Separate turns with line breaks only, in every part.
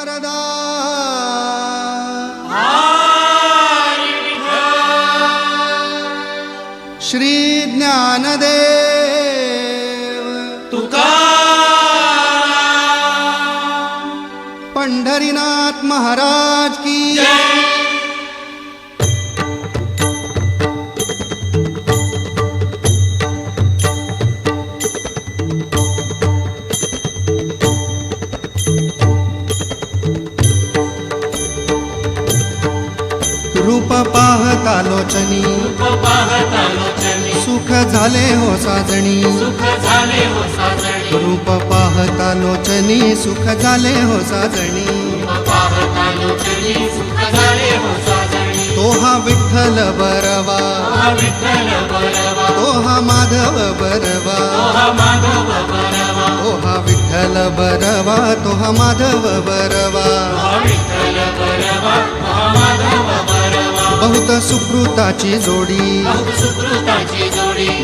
वरदा श्री ज्ञानदेव
तुकाराम
पंढरीनाथ महाराज की रूप पाहता लोचनी सुख झाले हो साजणी रूप पाहता लोचनी सुख झाले हो साजणी तो हा विठ्ठल बरवा तो हा माधव बरवा तो हा विठ्ठल बरवा तो हा माधव बरवा बहुत सुकृताची जोडी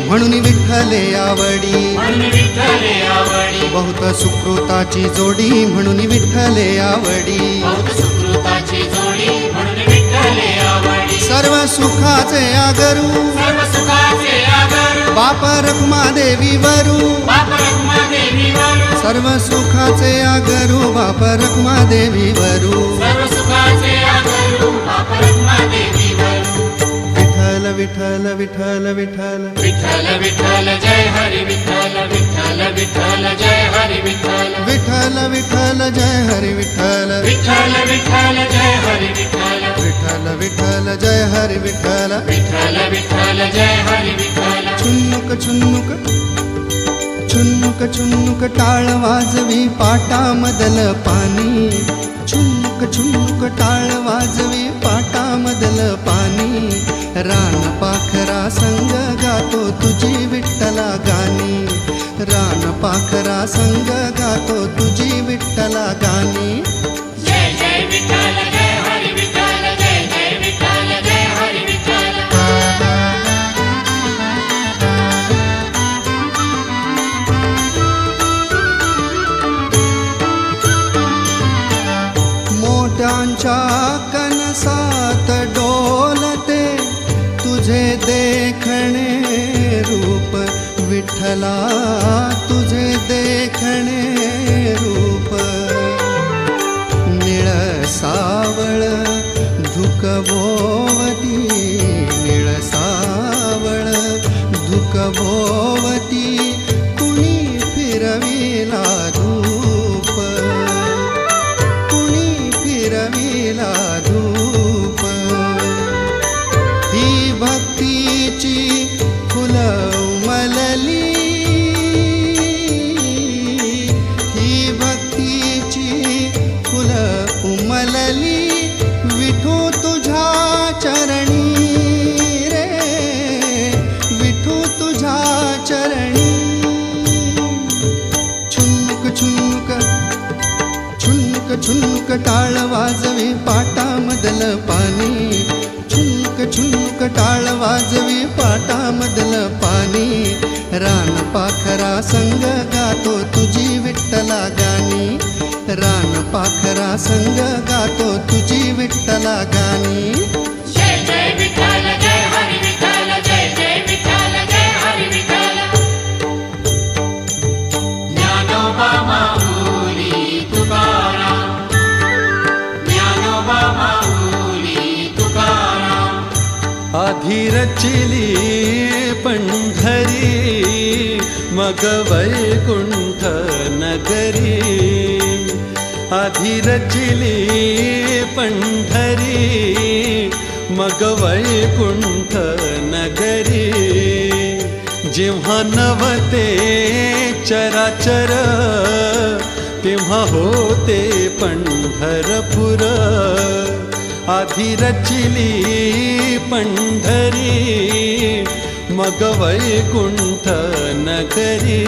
म्हणून विठ्ठले आवडी बहुत सुकृताची जोडी म्हणून विठ्ठले आवडी सर्व सुखाचे आगरू बाप रखुमादेवी वरू सर्व सुखाचे आगरू बाप रखुमादेवी वरू विठ्ठल विठ्ठल विठ्ठल
विठ्ठल विठ्ठल जय हरी विठ्ठल विठ्ठल विठ्ठल जय हरी विठ्ठल
विठ्ठल विठ्ठल जय हरी विठ्ठल
विठ्ठल विठ्ठल जय हरी विठ्ठल
विठ्ठल विठ्ठल जय हरी विठ्ठल
विठ्ठल विठ्ठल जय हरी विठ्ठल
छुन्नुक छुन्नुक छुन्नुक छुन्नुक टाळ वाजवी पाटामधल पाणी छुन्नुक छुन्नुक टाळ वाजवी पाटामधल पाणी रान पाखरा संग गातो तुझी विठ्ठला गाणी रान पाखरा संग गातो तुझी विठ्ठला गाणी
जय जय विठ्ठल जय हरी विठ्ठल जय जय विठ्ठल जय हरी विठ्ठल
मोठ्यांच्या कनसात डोलते तुझे देखणे रूप विठ्ठला तुझे देखणे रूप निळ सावळ धुकभोवती निळ सावळ धुकभोवती कुणी फिरविला धूप कुणी फिरविला धूप ही भक्तीची फुलं उमलली ही भक्तीची फुलं उमलली विठू तुझ्या चरणी रे विठू तुझ्या चरणी छुन्नुक छुन्नुक छुन्नुक छुन्नुक टाळ वाजवी पाटामधल पाणी छुन्नुक छुन्नुक टाळ वाजवी पाटामधल पाणी रान पाखरा संग गातो तुझी विठ्ठला गाणी रान पाखरा संग गातो तुझी विठ्ठला गाणी
जय जय विठ्ठल जय हरी विठ्ठल जय जय विठ्ठल जय हरी विठ्ठल ज्ञानोबा माऊली तुकाराम ज्ञानोबा माऊली तुकाराम
आधी रचिली पंढरी मग वैकुंठ नगरी आधी रचिली पंढरी मग वैकुंठ नगरी जेव्हा नवते चराचर तेव्हा होते पंढरपूर आधी रचिली पंढरी मग वैकुंठ नगरी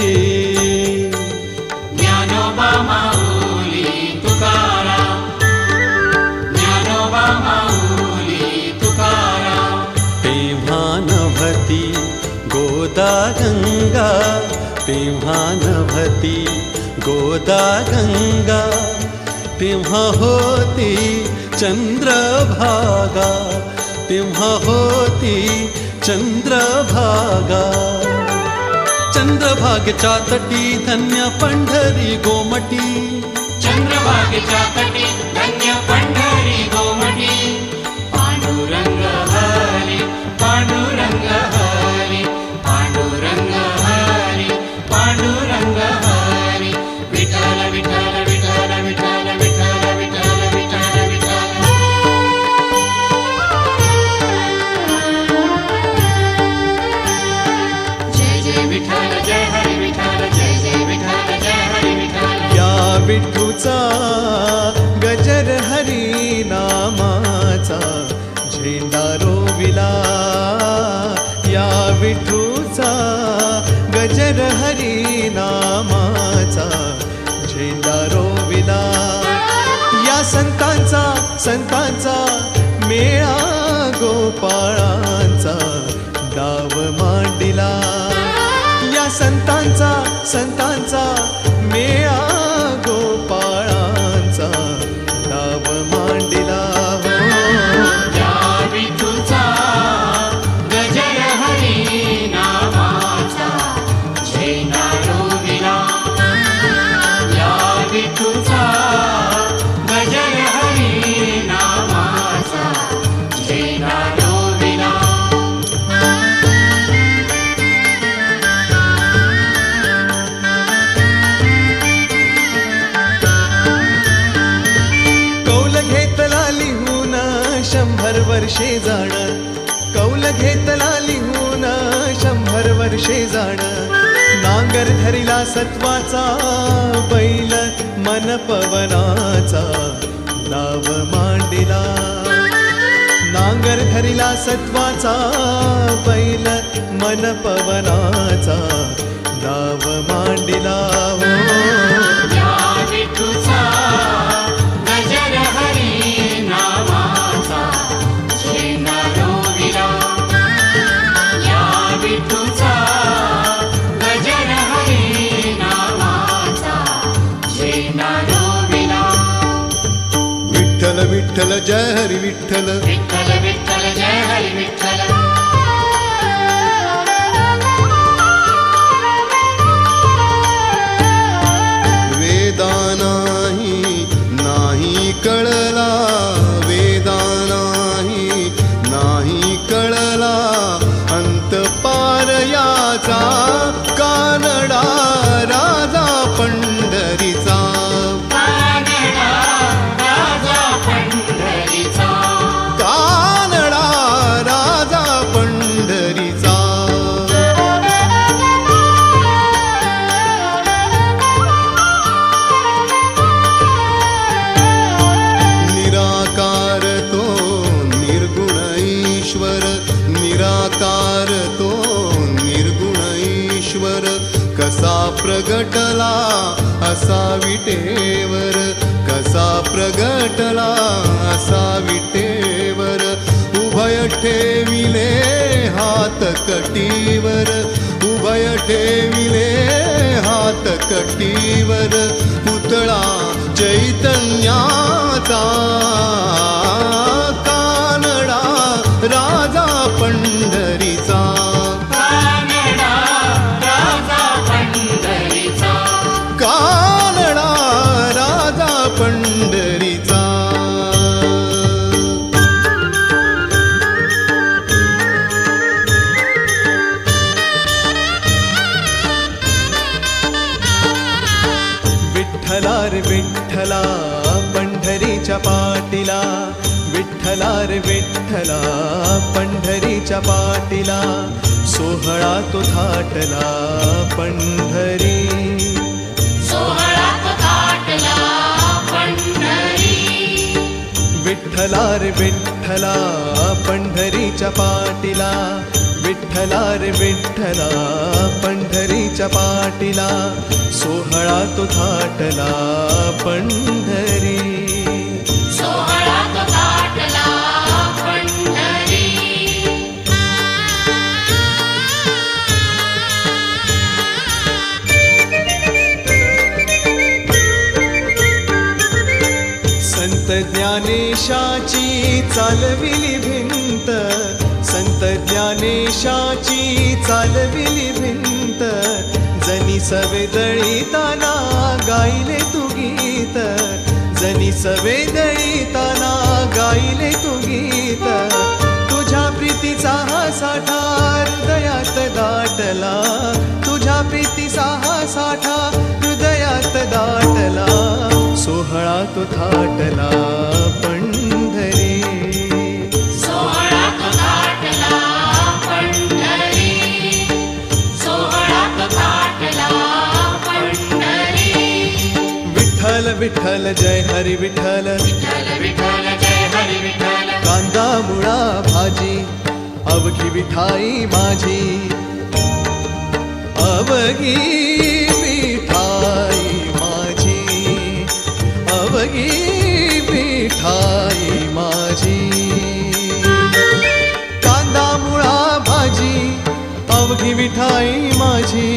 ज्ञानोबा माऊली तुकाराम ज्ञानोबा माऊली तुकाराम
तेव्हा नभती गोदा गंगा तेव्हा नभती गोदा गंगा तेव्हा होती चंद्रभागा, तेव्हा होती चंद्रभागा. चंद्रभागेच्या तटी धन्य पंढरी गोमटी,
चंद्रभागेच्या तटी धन्य पंढरी गोमटी. पांडुरंग हरी, पांडुरंग हरी, पांडुरंग हरी, पांडुरंग हरी. विठ्ठल विठ्ठल विठ्ठल विठ्ठल विठ्ठल विठ्ठल विठ्ठल विठ्ठल. जय जय विठ्ठल जय हरी विठ्ठल, जय जय विठ्ठल जय हरी विठ्ठल.
या विठूचा गजर हरी नामाचा झेंडा रोविला. या विठूचा गजर हरी नामाचा झेंडा रोविला. या संतांचा मेळा गोपाळांचा डाव मांडिला. या संतांचा मेळा गोपाळांचा डाव मांडिला.
या विठूचा गजर हरी नामाचा झेंडा रोविला. या विठूचा गजर हरी नामाचा झेंडा रोविला.
कौल घेतला लिहून 100 वर्षे जाण, कौल घेतला लिहून 100 वर्षे जाण. नांगर धरिला सत्वाचा बैल मन पवनाचा नाव मांडिला. नांगर धरिला सत्वाचा बैल मन पवनाचा नाव मांडिला.
या विठूचा गजर हरी नामाचा झेंडा रोविला. या विठूचा गजर हरी नामाचा झेंडा रोविला.
विठ्ठल विठ्ठल जय हरी विठ्ठल,
विठ्ठल विठ्ठल जय हरी विठ्ठल.
वेदा नाही कळला, वेदा नाही कळला. अंत पार याचा कानडा राजा पंढरीचा.
कानडा राजा पंढरीचा.
कानडा राजा पंढरीचा. निराकार तो निर्गुण ईश्वर, निराकार तो निर्गुण ईश्वर. कसा प्रगटला असा विटेवर, कसा प्रगटला असा विटेवर. उभय ठेविले हात कटीवर, उभय ठेविले हात कटीवर. पुतळा चैतन्याचा कानडा राजा पंढरीचा.
कानडा राजा पंढरीचा.
कानडा राजा पंढरीचा.
विठ्ठला रे विठ्ठला पंढरीच्या पाटीला. विठ्ठला रे विठ्ठला पंढरीच्या पाटीला. सोहळा तो थाटला पंढरी.
सोहळा तो थाटला पंढरी.
विठ्ठला रे विठ्ठला पंढरीच्या पाटीला. विठ्ठला रे विठ्ठला पंढरीच्या पाटीला. सोहळा तो थाटला पंढरी.
सोहळा तो थाटला पंढरी.
ज्ञानेशाची चालविली भिंत, संत ज्ञानेशाची चालविली भिंत, जनी सवेदळीताना गायले तू गीत, जनी सवेदळीताना गायले तू गीत, तुझ्या प्रीतीचा हा साठा हृदयात दाटला, तुझ्या प्रीतीचा हा साठा हृदयात दाटला, सोहळा तो थाटला पंढरी,
सोहळा तो थाटला पंढरी, सोहळा तो थाटला पंढरी.
विठ्ठल विठ्ठल जय हरी विठ्ठल,
विठ्ठल विठ्ठल जय हरी विठ्ठल,
कांदा मुळा भाजी अवघी विठाई माझी, अवघी विठाई माझी, अवघी विठाई माझी, कांदा मुळा भाजी अवघी विठाई माझी.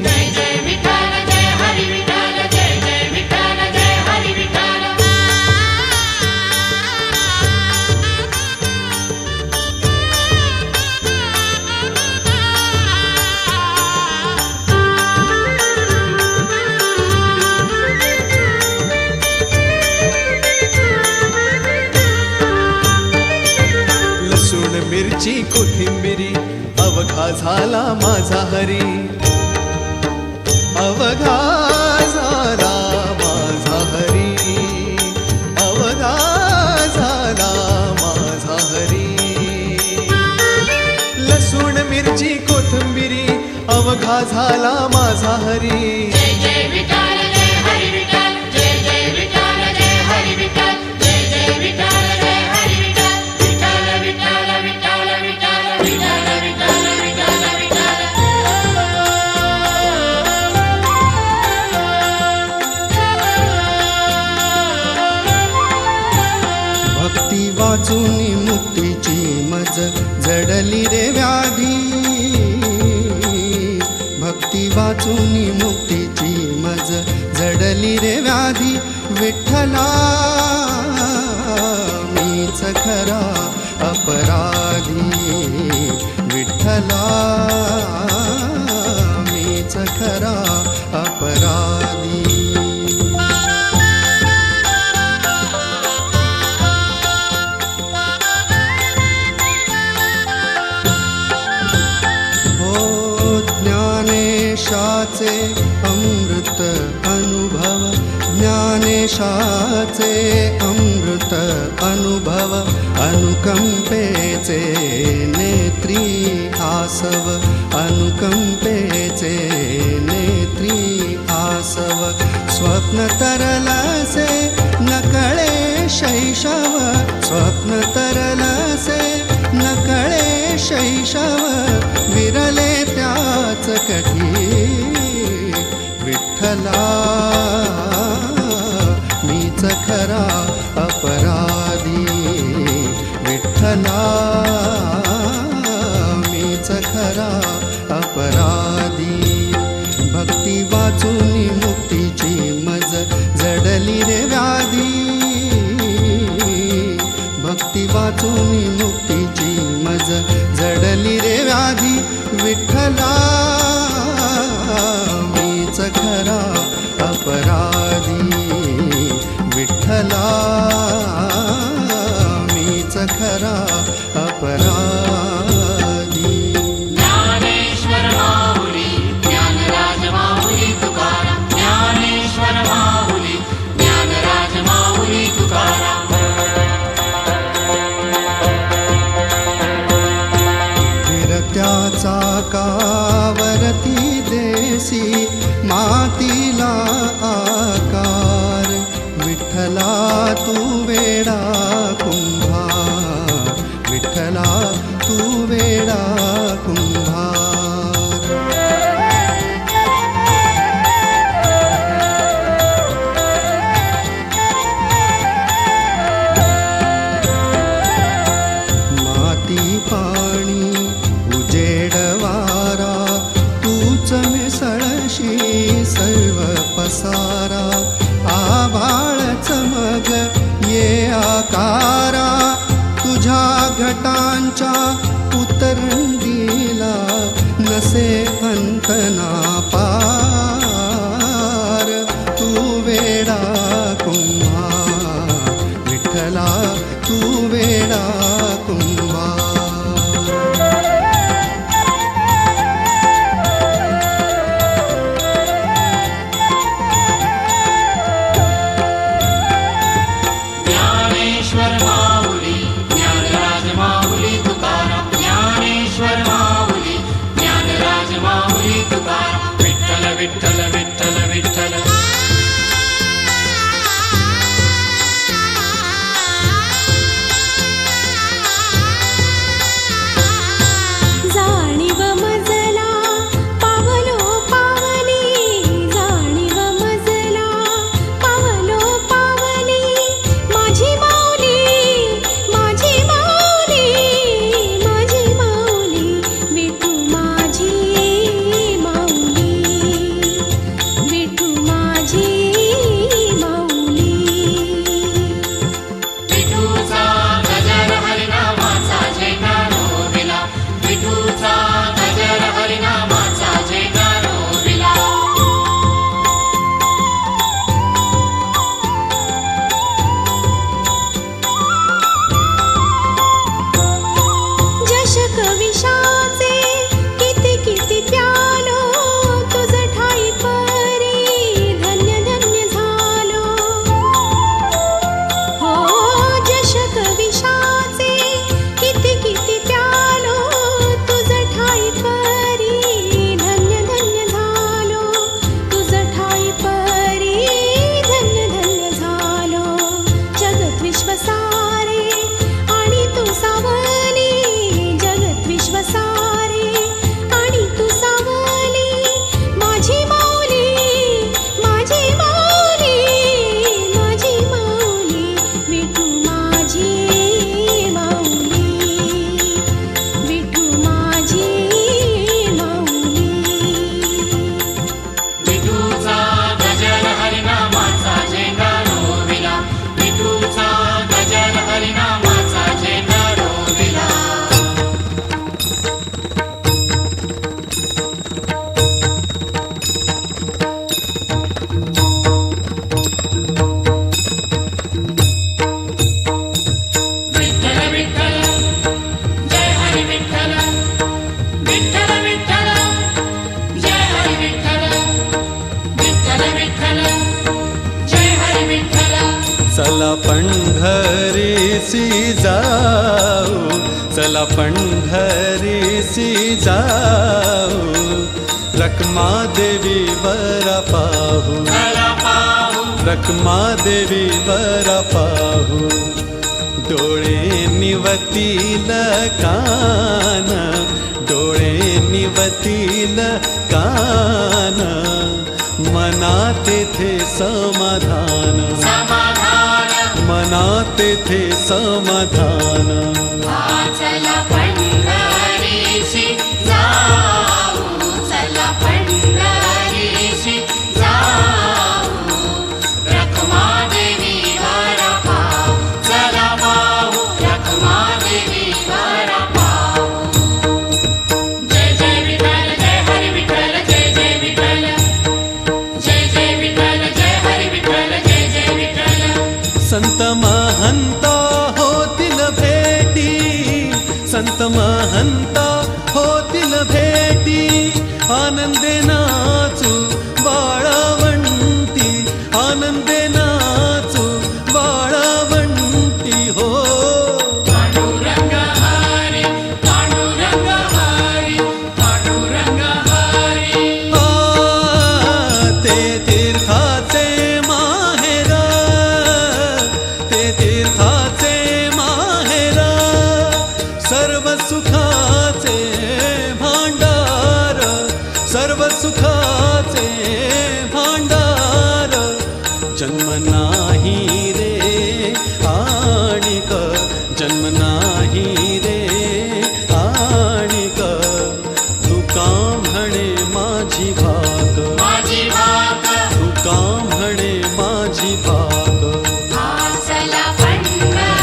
जय जय विठ्ठल जय हरी विठ्ठल, जय जय विठ्ठल जय हरी विठ्ठल.
लसूण मिरची कोथिंबिरी अवघा झाला माझा हरी, अवघा झाला माझा हरी, अवघा झाला माझा हरी. लसूण मिरची कोथिंबिरी अवघा झाला माझा हरी.
जय जय विठ्ठल जय हरी विठ्ठल, जय जय विठ्ठल जय हरी विठ्ठल, जय जय विठ्ठल जय हरी विठ्ठल, विठ्ठल विठ्ठल विठ्ठल विठ्ठल विठ्ठल विठ्ठल विठ्ठल विठ्ठल.
भक्ती वाचूनी मुक्तीची मज जडली रे व्याधी, भक्ती वाचूनी मुक्तीची मज जडली रे व्याधी, विठ्ठला मीच खरा अपराधी, विठ्ठला मीच खरा अपराधी. ज्ञानेशाचे अमृत अनुभव, ज्ञानेशाचे अमृत अनुभव, अनुकंपेचे नेत्री आसव, अनुकंपेचे नेत्री आसव, स्वप्न तरलसे नकळे शैशव, स्वप्न तरलसे नकळे शैशव, विरले त्याच कठी, विठ्ठला मीच खरा अपराधी, विठ्ठला मीच खरा अपराधी. भक्ती वाचूनी मुक्तीची मज जडली रे व्याधी, भक्ती वाचूनी मुक्तीची मज जडली रे व्याधी, विठ्ठला मीच खरा अपराधी. आकारा तुझ्या घटांच्या उतरंडीला नसे अंत ना पार तू वेडा कुंभार विठ्ठला तू वेडा कुंभार
ज्ञानेश्वर माऊली ज्ञानराज माऊली तुकाराम ज्ञानेश्वर माऊली ज्ञानराज माऊली तुकाराम विठ्ठल विठ्ठल विठ्ठल विठ्ठल
जाणीव मजला पावलो पावली जाणीव मजला पावलो पावली माझी माऊली माझी माऊली माझी माऊली विठू माझी माऊली विठू माझी माऊली
विठूचा गजर हरिनामाचा झेंडारो विला विठूचा गजर हरिनामाचा झेंडारो विला
जशक विषाचे किती किती प्यालो तुझ ठाई परी धन्य धन्य झालो हो जशक विषाचे किती किती प्यालो तुझ ठाई परी धन्य धन्य झालो तुझ ठाई परी धन्य धन्य झालो जगत विश्व सारे आणि तू सावली जगत विश्व सारे आणि तू सावली माझी माऊली माझी माऊली माझी माऊली विठू माझी माऊली विठू माझी माऊली
विठूचा गजर हरिनामाचा झेंडारो विला विठूचा गजर हरिनामाचा झेंडारो विला विठ्ठल विठ्ठल जय हरी विठ्ठल विठ्ठल विठ्ठल जय हरी विठ्ठल विठ्ठल विठ्ठल जय हरी विठ्ठल
चला पंढरीसी जाऊ चला पंढरीसी जाऊ रखमा देवी बरा पाहू
चला पाहू
रखमा देवी बरा पाहू डोळे निवतील कान डोळे निवतील कान मना तेथे समाधान
समाधान
मना तेथे समाधान
चला पंढरीशी जाऊ चला पंढरीशी जाऊ रखमा देवी वरा पाहू चला पाहू रखमा देवी वरा पाहू जय जय विठ्ठल जय हरी विठ्ठल जय जय विठ्ठल जय जय विठ्ठल जय हरी विठ्ठल जय जय विठ्ठल
संत महंता होतील भेटी संत महंता होतील भेटी आनंदे नाचू बाळावंती आनंदे नाचू बाळावंती हो
पांडुरंग हरी पांडुरंग हरी पांडुरंग हरी
आ, ते तीर्थाचे माहेर ते तीर्थाचे माहेर सर्व सुखाचे भांडार सर्व सुखाचे भांडार जन्म नाही रे आणिक जन्म नाही रे आणिक तुका म्हणे माझी भाक
माझी भाक
तुका म्हणे माझी भाक
चला पंढरीशी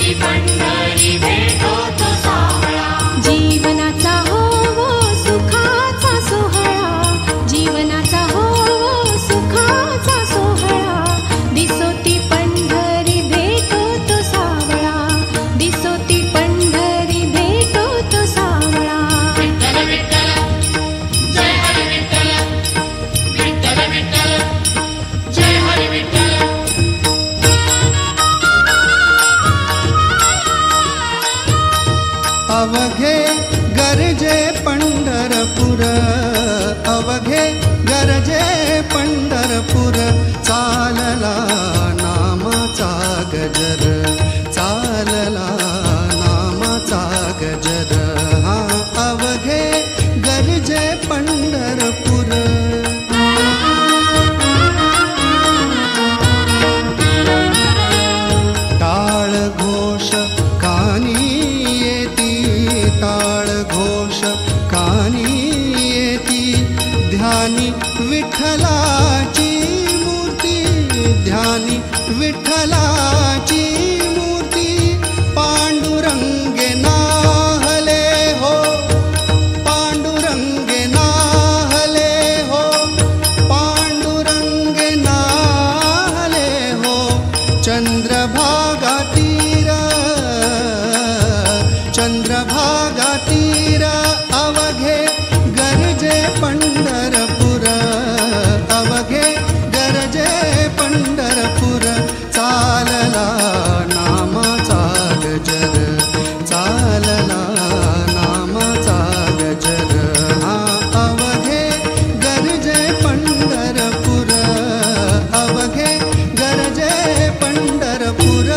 दिसोती पंढरी भेटो तो सावळा
जीवनाचा होवो सुखाचा सोहळा जीवनाचा होवो सुखाचा सोहळा दिसोती पंढरी भेटो तो सावळा दिसोती पंढरी भेटो तो सावळा
विठ्ठल विठ्ठल जय हरी विठ्ठल विठ्ठल विठ्ठल जय हरी विठ्ठल
अवघे गरजे पंढरपूर अवघे गरजे पंढरपूर चालला नामाचा गजर चालला नामाचा गजर हा अवघे गरजे पंढरपूर टाळ घोष कानी येती टाळ घोष कानी येती ध्यानी विठ्ठलाची मूर्ती ध्यानी विठ्ठलाची मूर्ती पांडुरंगे नाहले हो पांडुरंगे नाहले हो पांडुरंगे नाहले हो चंद्रभागा तीर चंद्रभागा तीर अवघे गरजे पंढरपूर अवघे गरजे पंढरपूर चालला नामाचा गजर चालला नामाचा गजर हा अवघे गरजे पंढरपूर अवघे गरजे पंढरपूर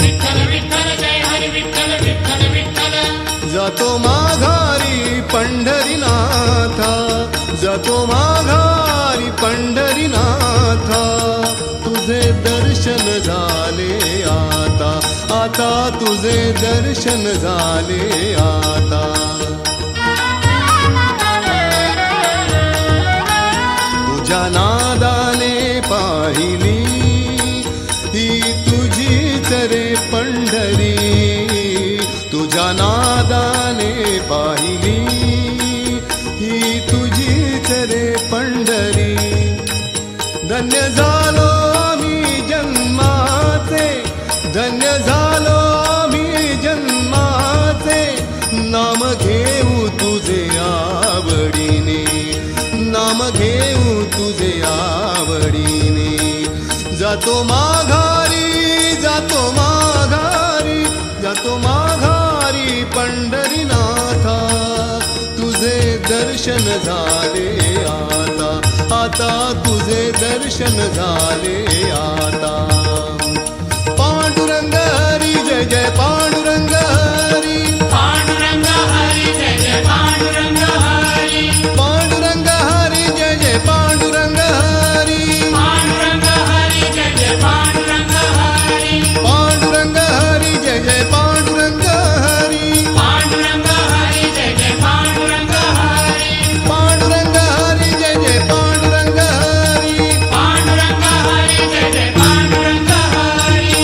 विठ्ठल विठ्ठल जय हरी विठ्ठल विठ्ठल विठ्ठल
जातो माघारी पंढरीनाथा जातो माघारी पंढरीनाथा तुझे दर्शन झाले आता आता तुझे दर्शन झाले आता तुझ्या नादाने पाहिली ही तुझीच रे पंढरी तुझ्या नादाने पाहिली ही तुझीच रे पंढरी धन्य झालो आम्ही जन्माचे धन्य झालो आम्ही जन्माचे नाम घेऊ तुझे आवडीने नाम घेऊ तुझे आवडीने जातो माघारी जातो माघारी जातो माघारी पंढरीनाथा तुझे दर्शन झाले आता आता तुझे दर्शन झाले आता पांडुरंग हरी जय जय पांडुरंग हरी
पांडुरंग हरी जय जय पांडुरंग हरी
पांडुरंग हरी जय जय पांडुरंग हरी
पांडुरंग हरी जय जय पांडुरंग हरी
पांडुरंग हरी जय जय पांडुरंग हरी
पांडुरंग हरी जय जय पांडुरंग हरी
पांडुरंग हरी जय जय पांडुरंग हरी
पांडुरंग हरी जय जय पांडुरंग हरी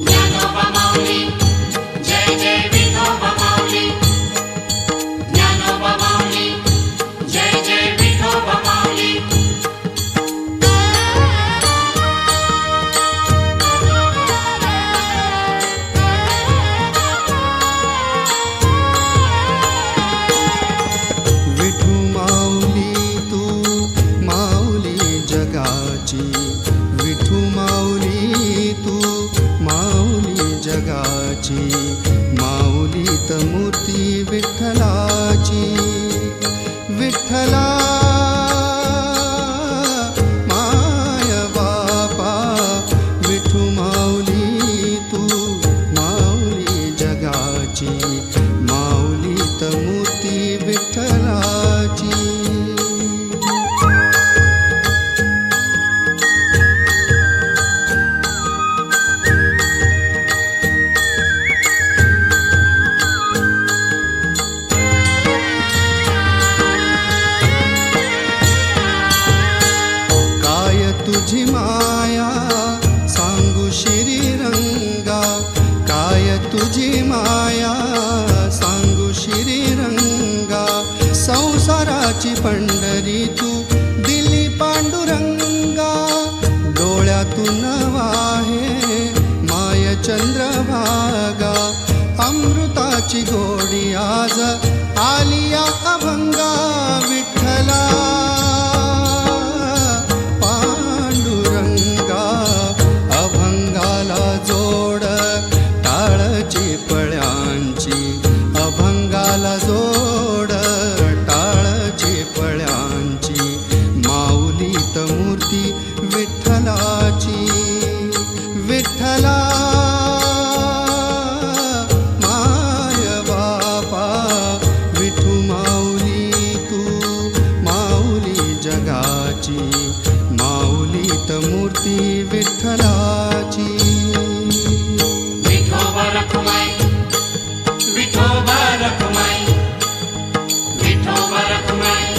ज्ञानोबा माऊली जय जय विठोबा माऊली ज्ञानोबा माऊली जय जय विठोबा माऊली
विठू माऊली तू माऊली जगाची विठू माऊली तू माऊली जगाची माऊलीत मूर्ती विठ्ठलाची विठ्ठला माय बापा विठू माऊली तू माऊली जगाची माऊलीत मूर्ती विठ्ठलाची विठ्ठलाची गोडी आज आलिया अभंगा विठ्ठला पांडुरंगा अभंगाला जोड टाळची पळ्यांची अभंगाला जोड टाळची पळ्यांची माऊलीत मूर्ती विठ्ठलाची विठ्ठला माय बापा विठू माऊली तू माऊली जगाची माऊलीत मूर्ती विठ्ठलाची
विठोबा रखुमाई विठोबा रखुमाई विठोबा रखुमाई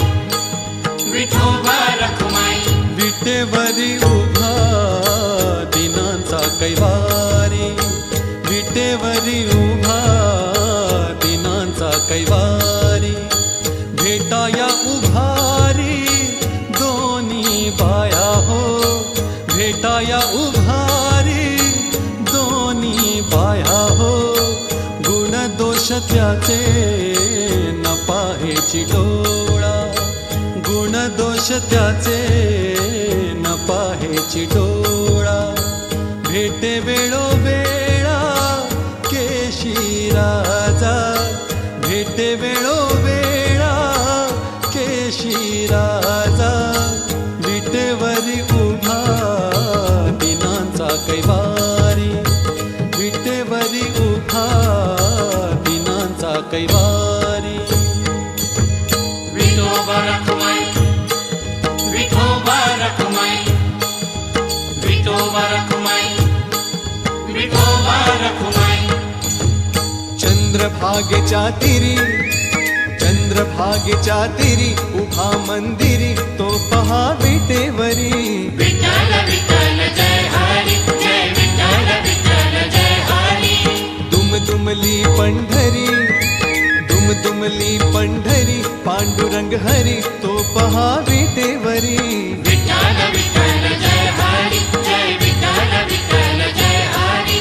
विठोबा रखुमाई
विटेवरी उभा दिनांचा कैवारी विटेवरी उभा दिनांचा कैवारी भेटाया उभारी दोन्ही बाया हो भेटाया उभारी दोन्ही बाया हो गुण दोष त्याचे न पाहेची डोळा गुण दोष त्याचे न पाहेची डोळा भेटे वेळो वेळा केशी राजा भेटे वेळो वेळा केशी राजा विटेवरी उभा दिनांचा कैवारी विटेवरी उभा दिनांचा कैवारी
विठोबा रखुमाई विठोबा रखुमाई विठोबा रखुमाई विठोबा रखुमाई
चंद्रभागेच्या तीरी उभा मंदिरी तो पहा विटेवरी
विठ्ठल विठ्ठल जय हरी जय विठ्ठल विठ्ठल जय हरी
दुमदुमली पंढरी पांडुरंग हरी तो पहा विटेवरी
विठ्ठल विठ्ठल जय हरी जय विठ्ठल विठ्ठल जय हरी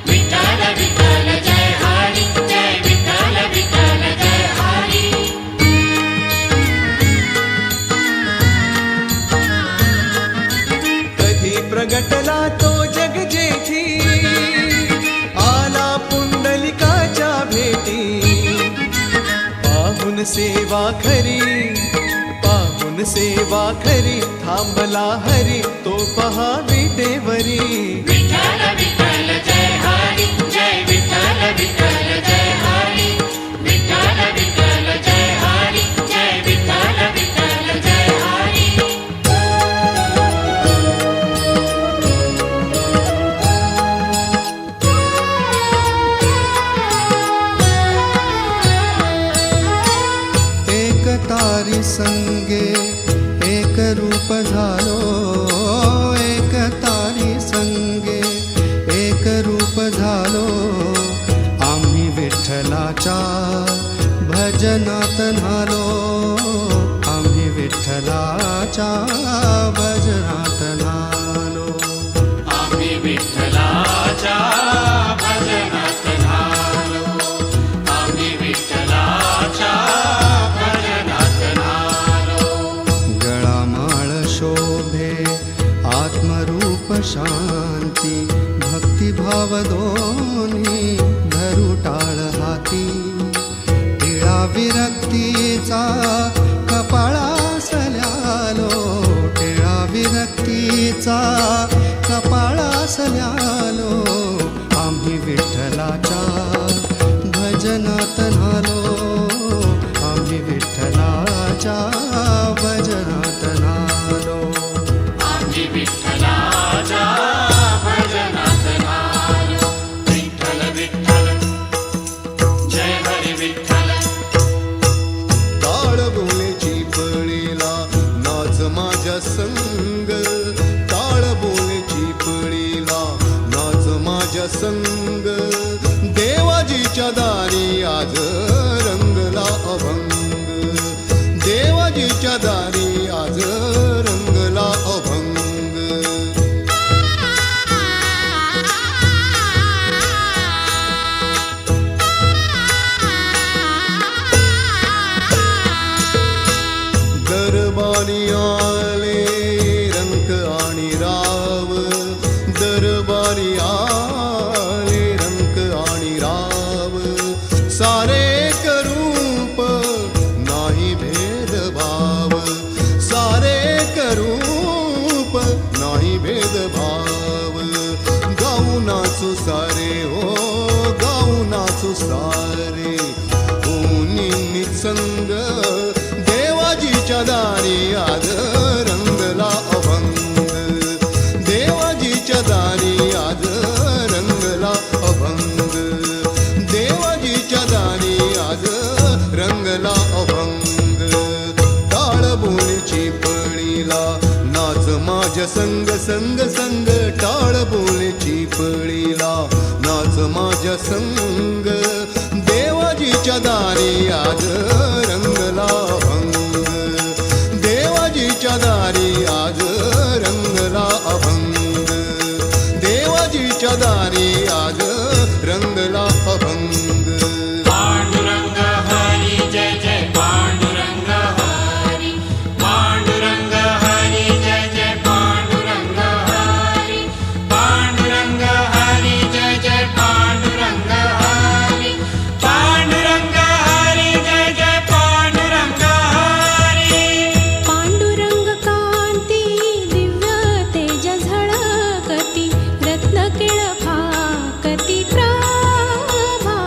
विठ्ठल विठ्ठल जय हरी जय विठ्ठल विठ्ठल जय हरी
कधी प्रगटला तो जग जेठी आला पुंडलिकाच्या भेटी पाहून सेवा खरी थांबला हरी तो पहा विटेवरी
विठ्ठल विठ्ठल जय हरी जय विठ्ठल विठ्ठल जय हरी विठ्ठल विठ्ठल जय हरी जय विठ्ठल विठ्ठल जय हरी
एक तारी संगे एक रूप झालो एक तारी संगे एक रूप झालो आम्ही विठ्ठलाच्या भजनात न्हालो आम्ही विठ्ठलाच्या भजनात न्हालो
आम्ही विठ्ठलाच्या भजनात झालो आम्ही विठ्ठलाच्या भजनात झालो
गळामाळ शोभे आत्मरूप शांती भक्तिभाव दोन्ही धरू टाळ हाती टिळा विरक्तीचा कपाळासल्यालो टिळा विरक्तीचा कपाळासल्यालो आम्ही विठ्ठलाच्या भजनात न्हालो आम्ही विठ्ठलाच्या भजनात न्हालो
आम्ही विठ्ठलाच्या भजनात झालो विठ्ठल विठ्ठल जय हरी विठ्ठल
टाळ बोलेची पळीला नाच माझ्या संग टाळ बोलेची पळीला नाच माझ्या संग देवाजीच्या दारी आज रंगला अभंग देवाजीच्या दारी आज रंगला अभंग दरबारी आले रंक आणि राव, दरबारी आले रंक आणि राव. सारे करूप नाही भेदभाव, सारे करूप नाही भेदभाव. गाऊ नाचू सारे हो, गाऊ नाचू सारे होनी निसंग. देवाजीच्या दारी आज रंगला अभंग, देवाजीच्या दारी आज रंगला अभंग, देवाजीच्या दारी आज रंगला अभंग. टाळ बोलची पळीला नाच माझ्या संग संग संग, टाळ बोलची पळीला नाच माझ्या संग. देवाजीच्या दारी आज रंगला अभंग, देवाजीच्या दारी आज रंगला अभंग, देवाजीच्या दारी आज रंगला अभंग.
पांडुरंग हरी जय जय पांडुरंग हरी, पांडुरंग हरी जय जय पांडुरंग हरी, पांडुरंग हरी जय जय पांडुरंग हरी, पांडुरंग हरी जय जय पांडुरंग हरी.
पांडुरंग कांती दिव्य तेज झळकती, रत्न किळफाकती प्रभा.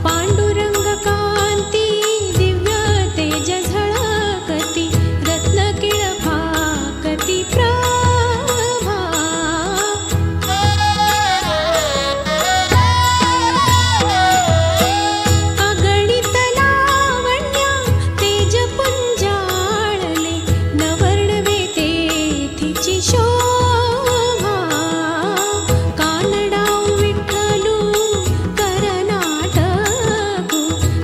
पांडुरंग कांती दिव्य तेज झळकती, रत्न किळफाकती प्रभा. अगणित लावण्या तेज पुंजाळले, नवर्णवे तेथीची शोभा. कानडाऊ विठ्ठलू करनाटकू,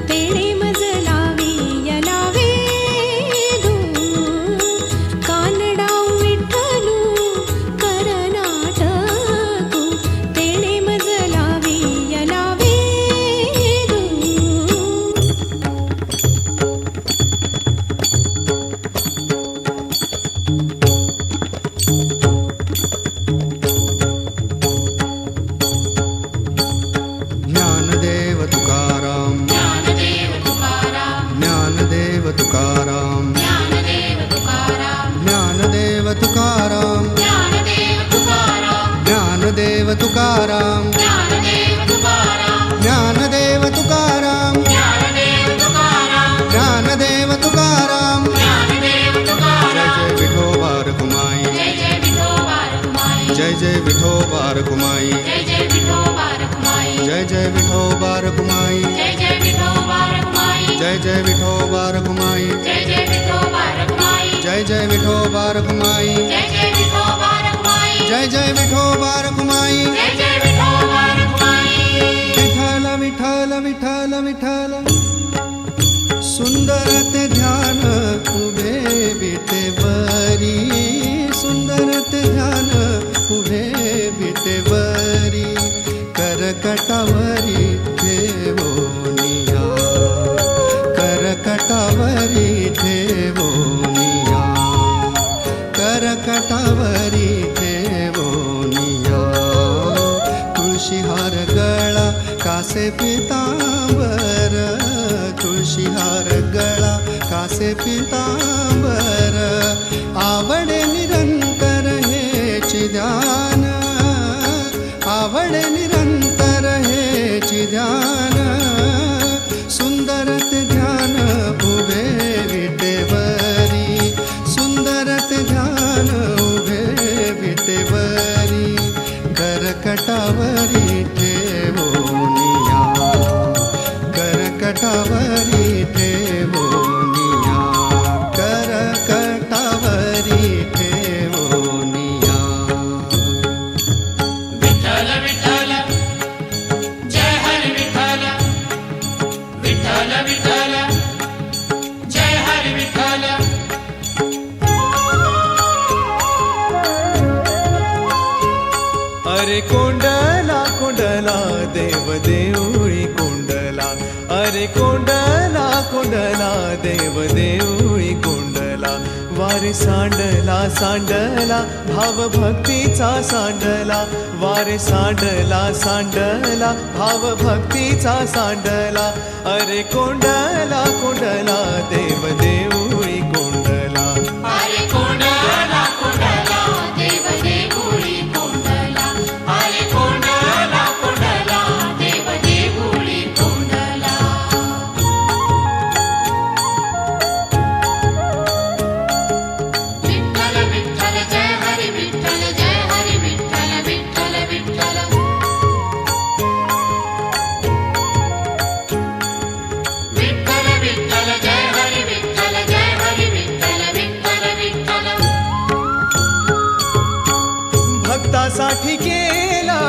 तेणे मज लावियला वेधू. कानडाऊ विठ्ठलू करनाटकू, तेणे मज लावियला वेधू.
ज्ञानदेव तुकाराम,
ज्ञानदेव तुकाराम,
ज्ञानदेव तुकाराम,
ज्ञानदेव तुकाराम,
ज्ञानदेव तुकाराम,
ज्ञानदेव तुकाराम,
ज्ञानदेव तुकाराम,
ज्ञानदेव तुकाराम,
ज्ञानदेव तुकाराम,
ज्ञानदेव तुकाराम,
ज्ञानदेव तुकाराम.
ज्ञानदेव तुकाराम.
जय जय विठोबा रखुमाई,
जय जय विठोबा रखुमाई,
जय जय विठोबा रखुमाई,
जय जय विठोबा रखुमाई,
जय जय विठोबा रखुमाई,
जय जय विठोबा रखुमाई,
जय जय विठोबा रखुमाई,
जय जय विठोबा रखुमाई,
जय जय विठोबा रखुमाई,
जय जय विठोबा रखुमाई,
जय जय विठोबा रखुमाई.
जय जय विठोबा रखुमाई.
विठ्ठल विठ्ठल विठ्ठल विठ्ठल, सुंदर ते ध्यान उभे विटेवरी, सुंदर ते ध्यान उभे विटेवरी. करकटावरी ठेवोनिया, करकटावरी ठेवोनिया, करकटावरी ठेवोनिया. तुळशीहार गळा कासे पितांबर, तुळशीहार गळा कासे पितांबर. आवडे निरंतर हेची ध्यान, आवडे निरंतर हेची ध्यान. सुंदर ते ध्यान उभे विटेवरी, सुंदर ते ध्यान उभे विटेवरी. करकटावरी ठेवोनिया, करकटावरी ठेवोनिया, करकटावरी ठेवोनिया.
विठ्ठल विठ्ठल जय हरी विठ्ठल, विठ्ठल विठ्ठल जय हरी विठ्ठल.
अरे कोंडला कोंडला देव देऊळी कोंडला, अरे कोंडला कोंडला देव देऊळी कोंडला. वारे सांडला सांडला भाव भक्तीचा सांडला, वारे सांडला सांडला भाव भक्तीचा सांडला. अरे कोंडला कोंडला देव देऊळी कोंडला.
अरे कोंडला कोंडला देव देऊळी कोंडला. अरे कोंडला कोंडला देव देऊळी कोंडला. विठ्ठल विठ्ठल जय हरी विठ्ठल जय हरी विठ्ठल विठ्ठल विठ्ठल. विठ्ठल विठ्ठल जय हरी विठ्ठल जय हरी विठ्ठल विठ्ठल विठ्ठल.
भक्तासाठी केला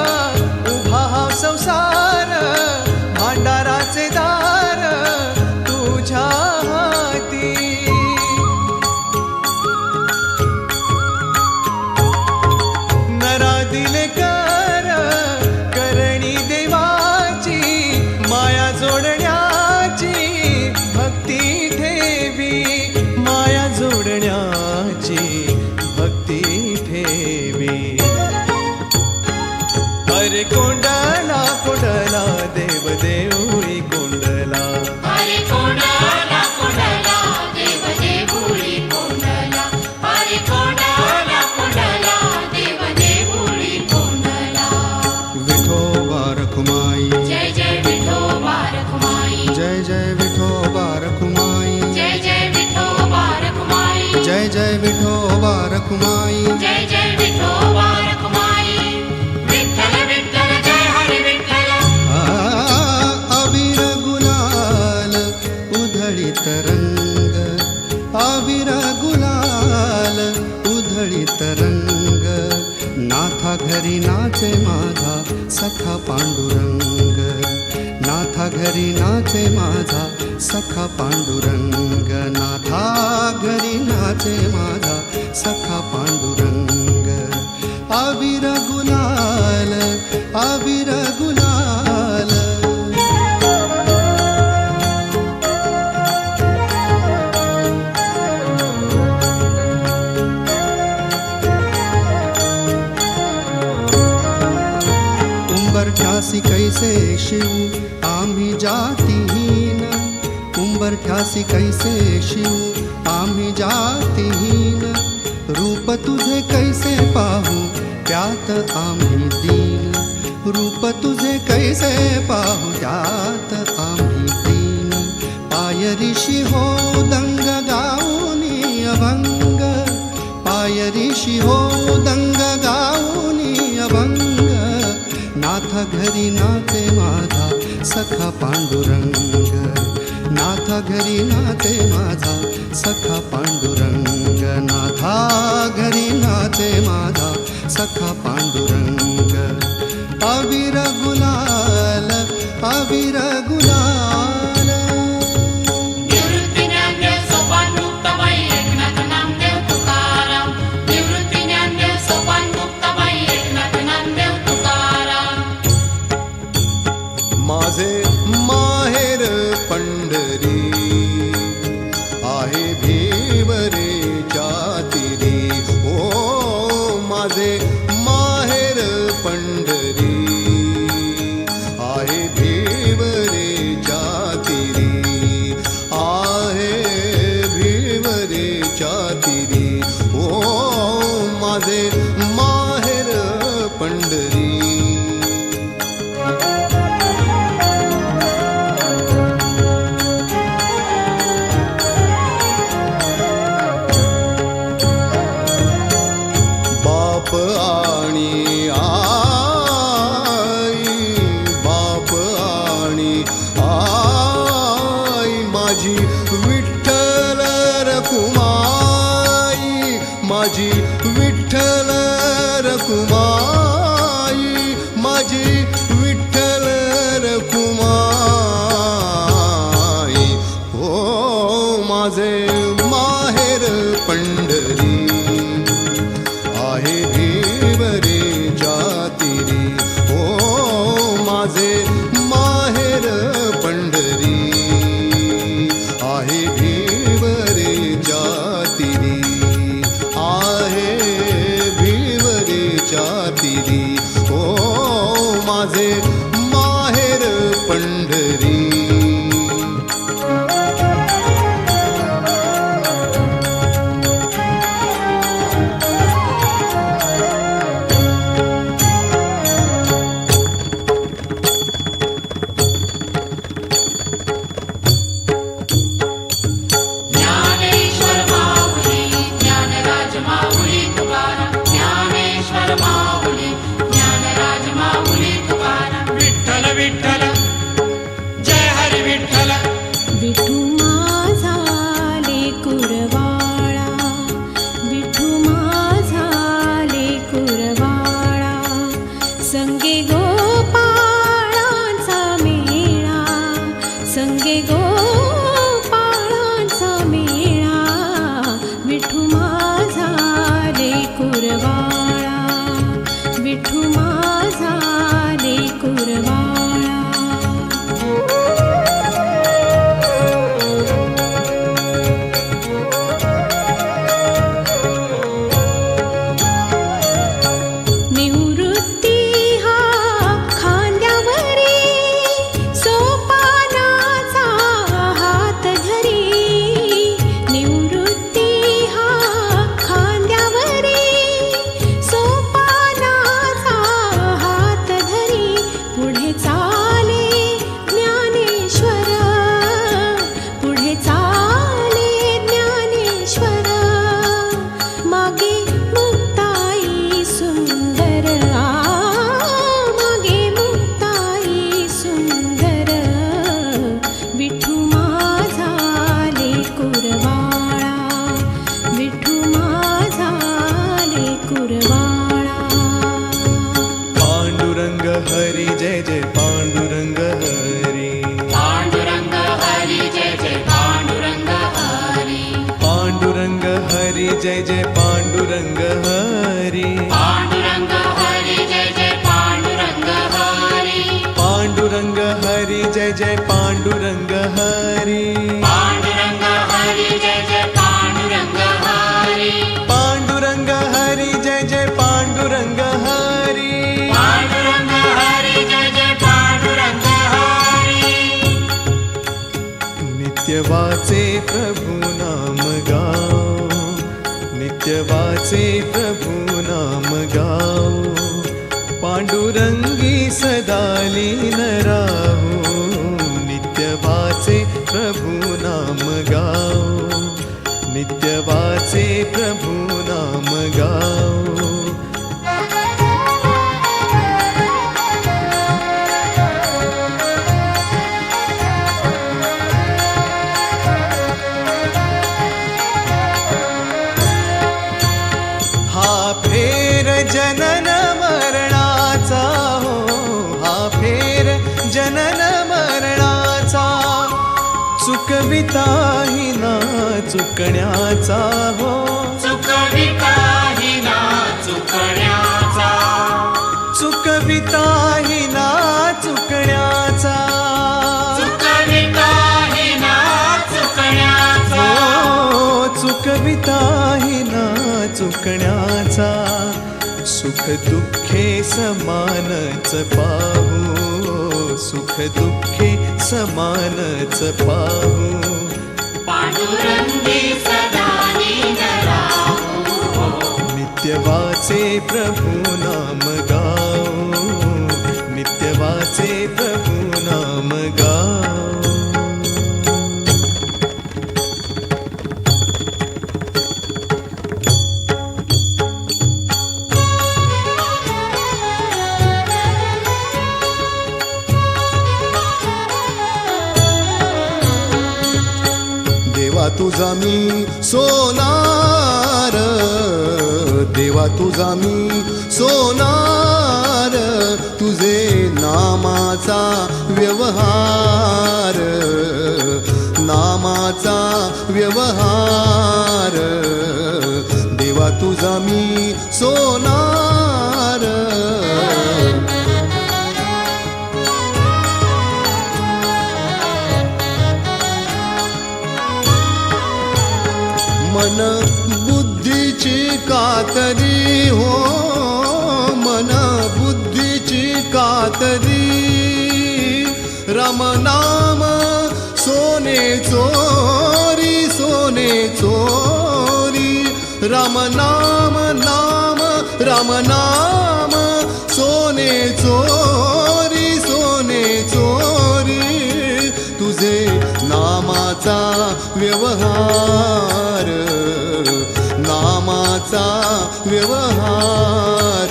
उभा हा संसार, भांडाराचे दार तुझ्या हाती. नरा दिले कर करणी देवाची, माया जोडण्याची भक्ती ठेवी, माया जोडण्याची भक्ती ठेवी. अरे कोंडला कोंडला देव देऊळी कोंडला.
अरे कोंडला कोंडला देव देऊळी कोंडला. अरे कोंडला कोंडला देव देऊळी कोंडला.
विठोबा रखुमाई,
जय जय विठोबा रखुमाई.
जय जय विठोबा रखुमाई,
जय जय विठोबा रखुमाई.
जय जय विठोबा रखुमाई.
जय जय विठोबा रखुमाई. विठ्ठल विठ्ठल जय हरी विठ्ठल.
अबीर गुलाल उधळीत रंग, अबीर गुलाल उधळीत रंग. नाथा घरी नाचे माझा सखा पांडुरंग, नाथा घरी नाचे माझा सखा पांडुरंग. नाथा घरी नाचे माझा सखा पांडुरंग. अबीर गुलाल अबीर गुलाल. उंबरठ्यासी कैसे शिव आम्ही जातीहीन, उंबरठ्यासी कैसे शिव आम्ही जातीहीन. रूप तुझे कैसे पाहू त्यात आम्ही दीन, रूप तुझे कैसे पाहू त्यात आम्ही दीन. पायरीशी हो दंग गाऊनी अभंग, पायरीशी हो दंग गाऊनी अभंग. नाथ घरी नाचे माझा सखा पांडुरंग, नाथ घरी नाचे माझा सखा पांडुरंग. नाथा घरी नाचे माझा सखा पांडुरंग. अबीर गुलाल अबीर गुलाल.
निवृत्ती ज्ञानदेव सोपान मुक्ताबाई एकनाथ नामदेव तुकाराम. निवृत्ती ज्ञानदेव सोपान मुक्ताबाई एकनाथ नामदेव तुकाराम.
माझे माहेर पंढरी आहे भिवरेच्या तिरी. ओ माझे माहेर पंढरी आहे भिवरे
विठ्ठल
विठू माझा लेकुरवाळा, विठू माझा लेकुरवाळा, संगे गोपाळांचा मेळा, संगे गोपाळांचा मेळा, विठू माझा लेकुरवाळा, विठू माझा लेकुरवाळा. निवृत्ती हा खांद्यावरी, सोपानाचा हात धरी, निवृत्ती हा खांद्यावरी, सोपानाचा हात धरी, पुढे चाले ज्ञानेश्वर, पुढे चाले ज्ञानेश्वर, मागे मुक्ताई सुंदर, मागे मुक्ताई सुंदर, विठू माझा लेकुरवाळा, विठू माझा लेकुरवाळा.
पांडुरंग हरी जय जय पांडुरंग हरी,
पांडुरंग हरी जय जय पांडुरंग हरी,
पांडुरंग हरी जय जय पांडुरंग हरी,
पांडुरंग हरी जय जय पांडुरंग हरी,
पांडुरंग हरी जय जय पांडुरंग हरी,
पांडुरंग हरी जय जय पांडुरंग हरी,
पांडुरंग हरी जय जय पांडुरंग हरी,
पांडुरंग हरी जय जय पांडुरंग हरी.
नित्य वाचे प्रभु नाम गाओ, नित्य वाचे प्रभु नाम गाओ, पांडुरंगी सदा लीन राहो, नित्य वाचे प्रभु नाम गाओ, नित्य वाचे प्रभु नाम गाओ. हा फेर जनन मरणाचा हो, हा फेर जनन मरणाचा, चुकविताही ना चुकण्याचा हो,
चुकविताही ना चुकण्याचा,
चुकविताही ना चुकण्याचा,
चुकविताही ना चुकण्याचा,
हो चुकविताही ना चुकण्याचा, सुख दुःखे समानच पाहू, सुख दुःखे समानच पाहू,
पांडुरंगी सदा लीन राहू,
नित्य वाचे प्रभु नाम गाओ, नित्य वाचे प्रभु नाम गाओ.
देवा तुझा मी सोनार, देवा तुझा मी सोनार, तुझे नामाचा व्यवहार, नामाचा व्यवहार, देवा तुझा मी सोनार. मन बुद्धीची कातरी हो, मन बुद्धीची कातरी, राम नाम सोने चोरी, सोने चोरी, राम नाम नाम, राम नाम सोने चोरी, सोने चोरी, तुझे नामाचा व्यवहार, नामाचा व्यवहार,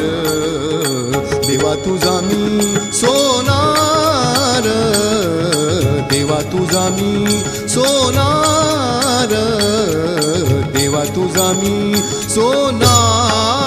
देवा तुझा मी सोनार, देवा
देवा तुझा मी सोनार, देवा तुझा मी सोनार.